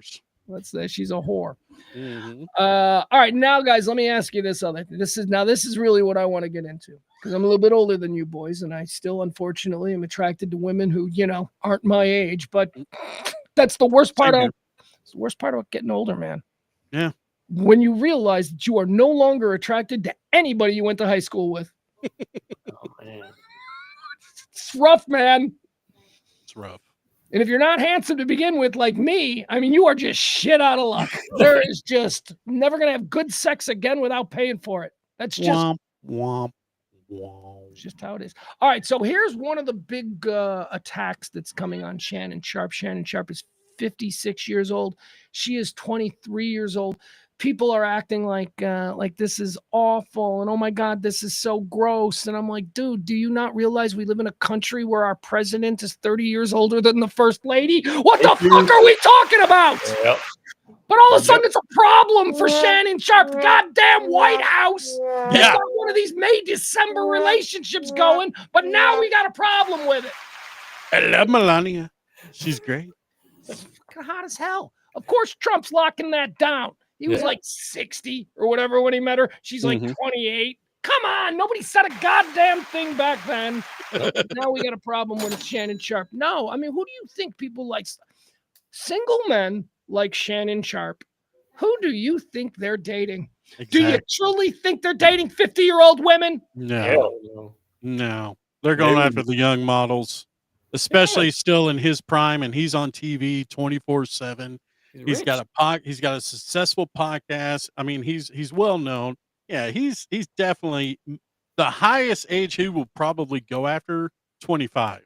Let's say she's a whore. Mhm. All right, now guys, let me ask you this other thing. This is really what I want to get into because I'm a little bit older than you boys, and I still unfortunately am attracted to women who, aren't my age. But that's the worst part Same of here. it's the worst part about getting older, man. Yeah. When you realize that you are no longer attracted to anybody you went to high school with. Oh man. It's rough, man. It's rough. And if you're not handsome to begin with, like me, I mean, you are just shit out of luck. There is just never going to have good sex again without paying for it. That's just, Womp, womp, womp. just how it is. All right. So here's one of the big attacks that's coming on Shannon Sharp. Shannon Sharp is 56 years old. She is 23 years old. People are acting like this is awful and oh my God, this is so gross. And I'm like, dude, do you not realize we live in a country where our president is 30 years older than the first lady? What the fuck are we talking about? Yep. But all of a sudden it's a problem for Shannon Sharp. Goddamn White House. They Yeah. got one of these May-December relationships going, but now we got a problem with it. I love Melania. She's great. It's fucking hot as hell. Of course, Trump's locking that down. He was Yeah. like 60 or whatever when he met her. She's like Mhm. 28. Come on. Nobody said a goddamn thing back then. Now we got a problem with Shannon Sharp. No, I mean, who do you think people like? Single men like Shannon Sharp. Who do you think they're dating? Do you Exactly. truly think they're dating 50-year-old women? No. Hell no. No. They're going Maybe. after the young models, especially still in his prime, and he's on TV 24/7. He's rich. got he's got a successful podcast. I mean, he's well known. Yeah, he's definitely the highest age he will probably go after 25.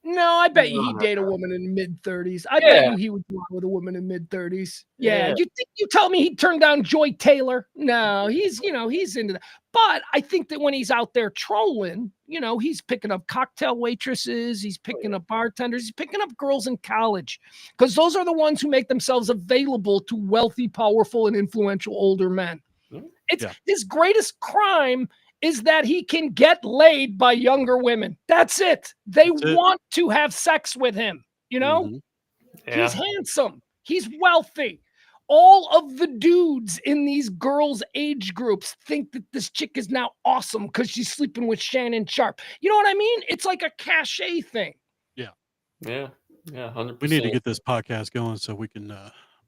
No, I bet you No, he'd no, date a woman in mid-30s. I Yeah. bet you he would go out with a woman in mid-30s. Yeah. Yeah. You tell me he'd turn down Joy Taylor? No, he's into that. But I think that when he's out there trolling, he's picking up cocktail waitresses, he's picking up bartenders, he's picking up girls in college because those are the ones who make themselves available to wealthy, powerful, and influential older men. Mhm. It's Yeah. his greatest crime is that he can get laid by younger women. That's it. They That's it. want to have sex with him. Mhm. Yeah. He's handsome. He's wealthy. All of the dudes in these girls' age groups think that this chick is now awesome because she's sleeping with Shannon Sharp. You know what I mean? It's like a cachet thing. Yeah. 100%. We need to get this podcast going so we can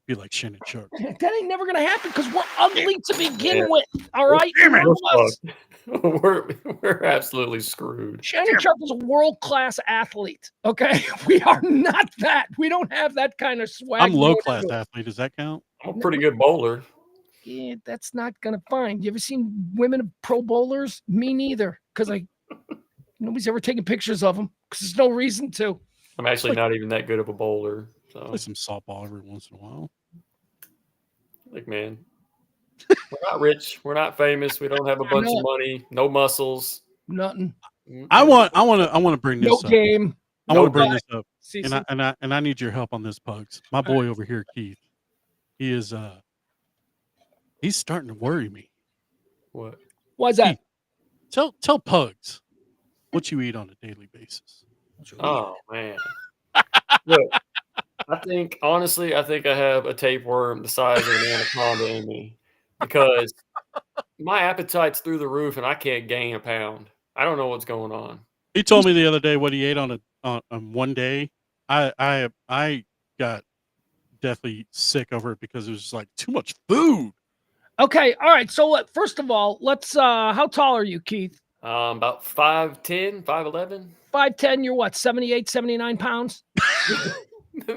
be like Shannon Sharp. That ain't never going to happen because we're ugly to begin Yeah. with. All right? Damn it. None of us- We're absolutely screwed. Shannon Sharp is a world-class athlete. Okay, we are not that. We don't have that kind of swag. I'm We low don't class have it. athlete. Does that count? I'm a pretty good bowler. Yeah, that's not gonna find. You ever seen women pro bowlers? Me neither. Because nobody's ever taken pictures of them because there's no reason to. I'm actually not even that good of a bowler. So, Play some softball every once in a while. like, man, we're not rich. We're not famous. We don't have a bunch of money. No muscles. Nothing. I want to bring this No up. game. I no want to bring guy. this up, See, and I need your help on this, Pugs. My boy over here, Keith. He is he's starting to worry me. What? why's that? Tell Pugs what you eat on a daily basis. Oh man. Look, I think honestly, I have a tapeworm the size of an anaconda in me because my appetite's through the roof and I can't gain a pound. I don't know what's going on. He told me the other day what he ate on one day. I got definitely sick over it because it was just like too much food. Okay, all right. So first of all, let's. How tall are you, Keith? About 5'10", 5'11". 5'10". You're what? 78, 79 pounds.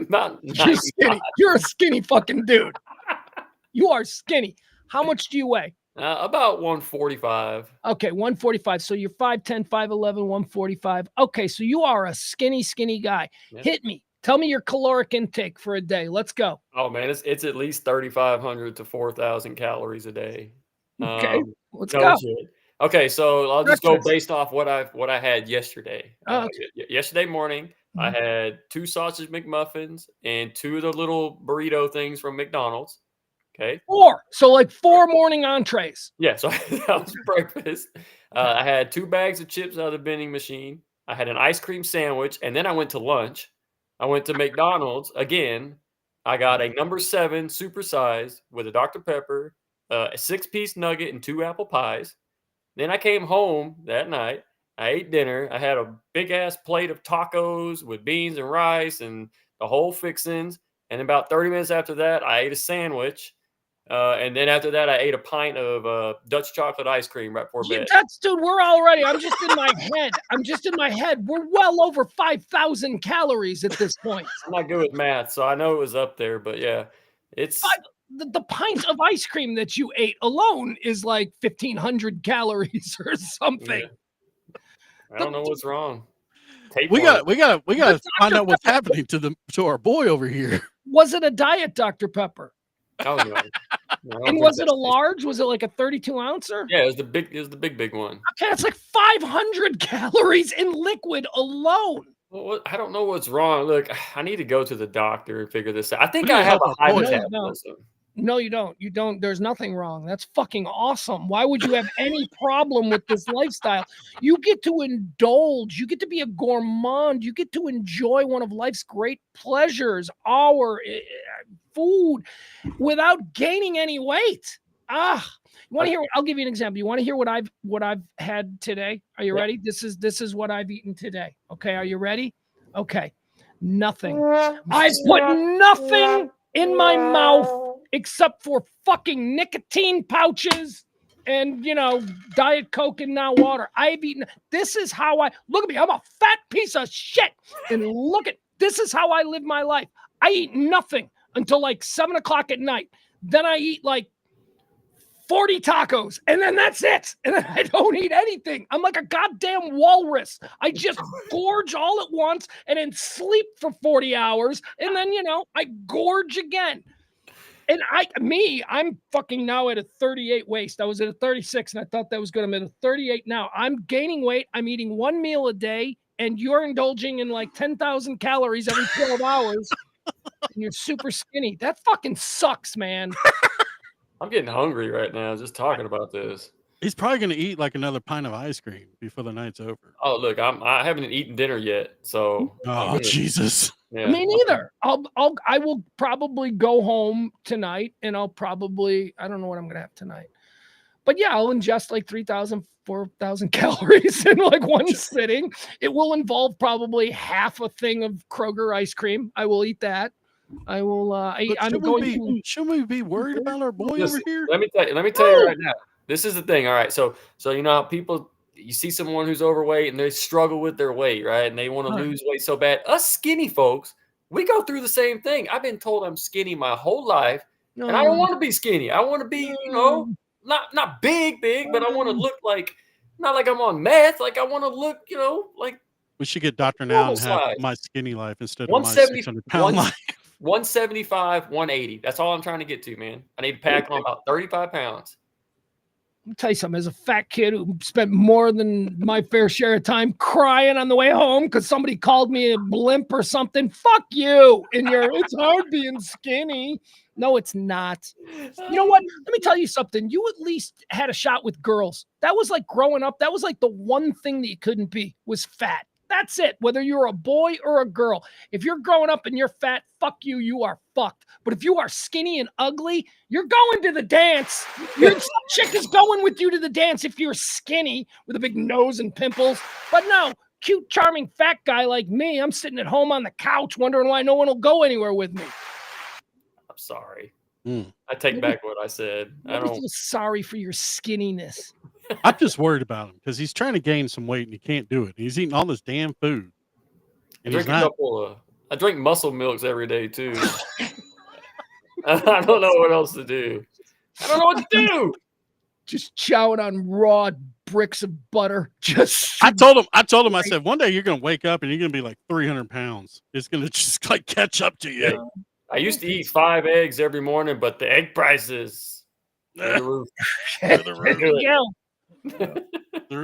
Not You're skinny. You're a skinny fucking dude. You are skinny. How much do you weigh? About 145. Okay, 145. So you're 5'10", 5'11", 145. Okay, so you are a skinny guy. Yeah. Hit me. Tell me your caloric intake for a day. Let's go. Oh man, it's at least 3,500 to 4,000 calories a day. Okay, let's no go. shit. Okay, so I'll just go Breakfast. based off what I had yesterday. Oh, okay. Yesterday morning, I had 2 sausage McMuffins and 2 of the little burrito things from McDonald's. Okay. 4. So like 4 morning entrees. Yeah, so that was breakfast. I had 2 bags of chips out of the vending machine. I had an ice cream sandwich, and then I went to lunch. I went to McDonald's again, I got a number 7 supersized with a Dr. Pepper, a 6-piece nugget, and 2 apple pies. Then I came home that night. I ate dinner. I had a big ass plate of tacos with beans and rice and the whole fixins. And about 30 minutes after that, I ate a sandwich. And then after that, I ate a pint of Dutch chocolate ice cream right before bed. Dude, we're already, I'm just in my head. We're well over 5,000 calories at this point. I'm not good with math, so I know it was up there, but yeah, it's the pint of ice cream that you ate alone is like 1,500 calories or something. Yeah. I don't know what's wrong. We got to find out what's happening to our boy over here. Was it a diet Dr. Pepper? Oh no. And was it a large? Was it like a 32 ouncer? Yeah, it was the big one. Okay, it's like 500 calories in liquid alone. Well, I don't know what's wrong. Look, I need to go to the doctor and figure this out. I think I have a high metabolism. No, you don't. You don't. There's nothing wrong. That's fucking awesome. Why would you have any problem with this lifestyle? You get to indulge. You get to be a gourmand. You get to enjoy one of life's great pleasures, our food, without gaining any weight. You want to hear? I'll give you an example. You want to hear what I've had today? Are you ready? This is what I've eaten today. Okay, are you ready? Okay, nothing. I put nothing in my mouth except for fucking nicotine pouches and, Diet Coke and now water. I've eaten. This is how look at me. I'm a fat piece of shit. And this is how I live my life. I eat nothing until like 7 o'clock at night. Then I eat like 40 tacos, and then that's it. And then I don't eat anything. I'm like a goddamn walrus. I just gorge all at once and then sleep for 40 hours. And then, I gorge again. And I'm fucking now at a 38 waist. I was at a 36 and I thought that was good. I'm at a 38 now. I'm gaining weight. I'm eating one meal a day and you're indulging in like 10,000 calories every 12 hours. And you're super skinny. That fucking sucks, man. I'm getting hungry right now just talking about this. He's probably going to eat like another pint of ice cream before the night's over. Oh, look, I haven't eaten dinner yet, so. Jesus. Yeah. Me neither. I will probably go home tonight, and I don't know what I'm gonna have tonight, but yeah, I'll ingest like 3,000, 4,000 calories in like one sitting. It will involve probably half a thing of Kroger ice cream. I will eat that. I will. Shouldn't we be worried about our boy over here? Let me tell you right now. This is the thing. All right, so how people. You see someone who's overweight and they struggle with their weight, right? And they want to lose weight so bad. Us skinny folks, we go through the same thing. I've been told I'm skinny my whole life, and I don't want to be skinny. I want to be, not big, but I want to look like, not like I'm on meth. Like I want to look, like. We should get Dr. Now and have my skinny life instead of my 600-pound life. 175, 180. That's all I'm trying to get to, man. I need to pack on about 35 pounds. I'll tell you something, as a fat kid who spent more than my fair share of time crying on the way home because somebody called me a blimp or something. Fuck you. It's hard being skinny. No, it's not. You know what? Let me tell you something. You at least had a shot with girls. That was like growing up. That was like the one thing that you couldn't be was fat. That's it. Whether you're a boy or a girl. If you're growing up and you're fat, fuck you. You are fucked. But if you are skinny and ugly, you're going to the dance. Your chick is going with you to the dance if you're skinny with a big nose and pimples. But no, cute, charming fat guy like me, I'm sitting at home on the couch wondering why no one will go anywhere with me. I'm sorry. I take back what I said. I don't feel sorry for your skinniness. I'm just worried about him because he's trying to gain some weight and he can't do it. He's eating all this damn food. And I drink muscle milks every day too. I don't know what else to do. I don't know what to do. Just chowing on raw bricks of butter. I told him, I said, one day you're going to wake up and you're going to be like 300 pounds. It's going to just like catch up to you. Yeah. I used to eat 5 eggs every morning, but the egg prices through the roof. Through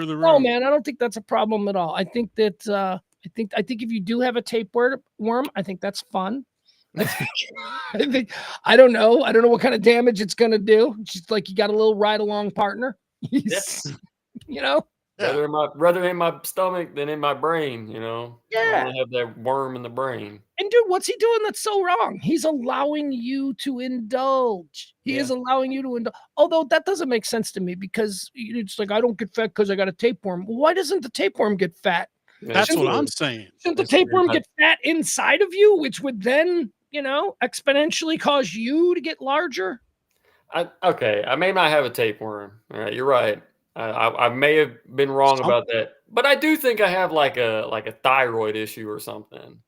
the roof. No, man, I don't think that's a problem at all. I think that I think if you do have a tapeworm, I think that's fun. I don't know what kind of damage it's gonna do. Just like you got a little ride along partner. Yes. You know. Rather in my stomach than in my brain, you know? I Yeah. don't wanna have that worm in the brain. And dude, what's he doing that's so wrong? He's allowing you to indulge. He is Yeah. allowing you to indulge. Although that doesn't make sense to me because it's like I don't get fat because I got a tapeworm. Well, why doesn't the tapeworm get fat? That's what I'm saying. Shouldn't the That's weird. tapeworm get fat inside of you, which would then, exponentially cause you to get larger? Okay, I may not have a tapeworm. All right, you're right. I may have been wrong about that, but I do think I have like a thyroid issue or something.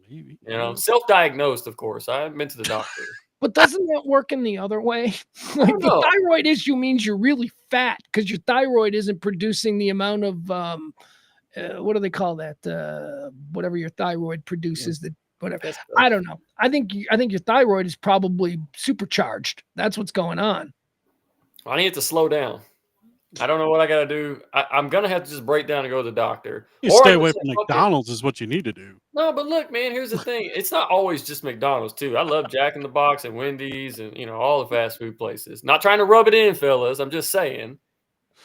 Maybe. You know, self-diagnosed, of course. I haven't been to the doctor. But doesn't that work in the other way? I don't Like the know. thyroid issue means you're really fat because your thyroid isn't producing the amount of what do they call that? Whatever your thyroid produces, that whatever. I don't know. I think your thyroid is probably supercharged. That's what's going on. I need to slow down. I don't know what I got to do. I'm gonna have to just break down and go to the doctor. You Or stay I away just from say, "Fuck it." McDonald's is what you need to do. No, but look, man. Here's the thing. It's not always just McDonald's too. I love Jack in the Box and Wendy's and all the fast food places. Not trying to rub it in, fellas. I'm just saying.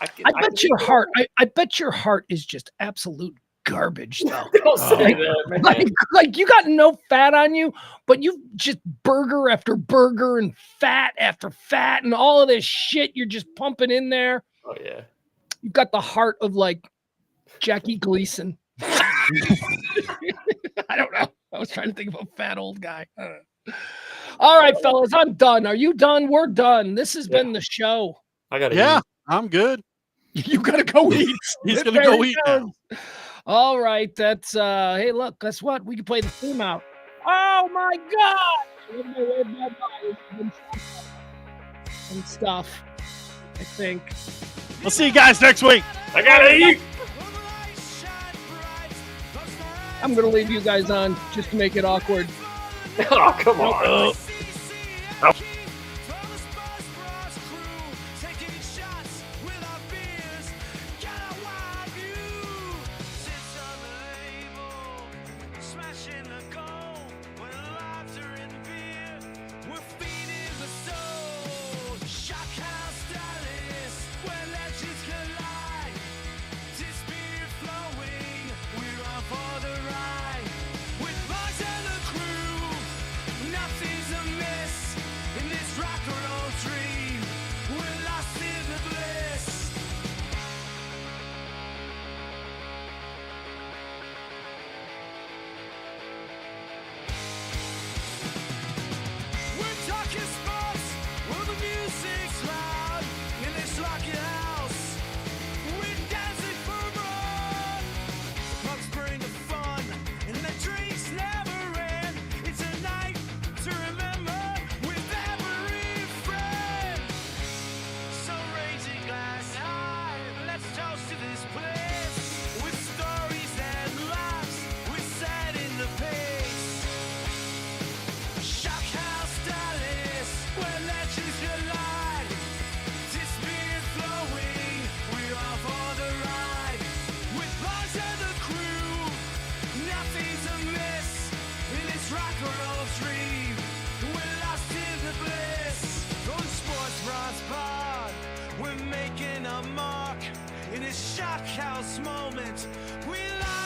I bet your heart. I bet your heart is just absolute garbage, though. Don't say that, man. Like you got no fat on you, but you just burger after burger and fat after fat and all of this shit you're just pumping in there. Oh yeah. You've got the heart of like Jackie Gleason. I don't know. I was trying to think of a fat old guy. All right, fellas, I'm done. Are you done? We're done. This has been the show. I gotta Yeah, eat. I'm good. You gotta go eat. He's gonna There go he eat now. goes. All right, that's hey, look, guess what? We can play the theme out. Oh my god! And stuff. I think. We'll see you guys next week. I gotta eat. I'm gonna leave you guys on just to make it awkward. Oh, come on. We're making a mark in this shock house moment. We lost.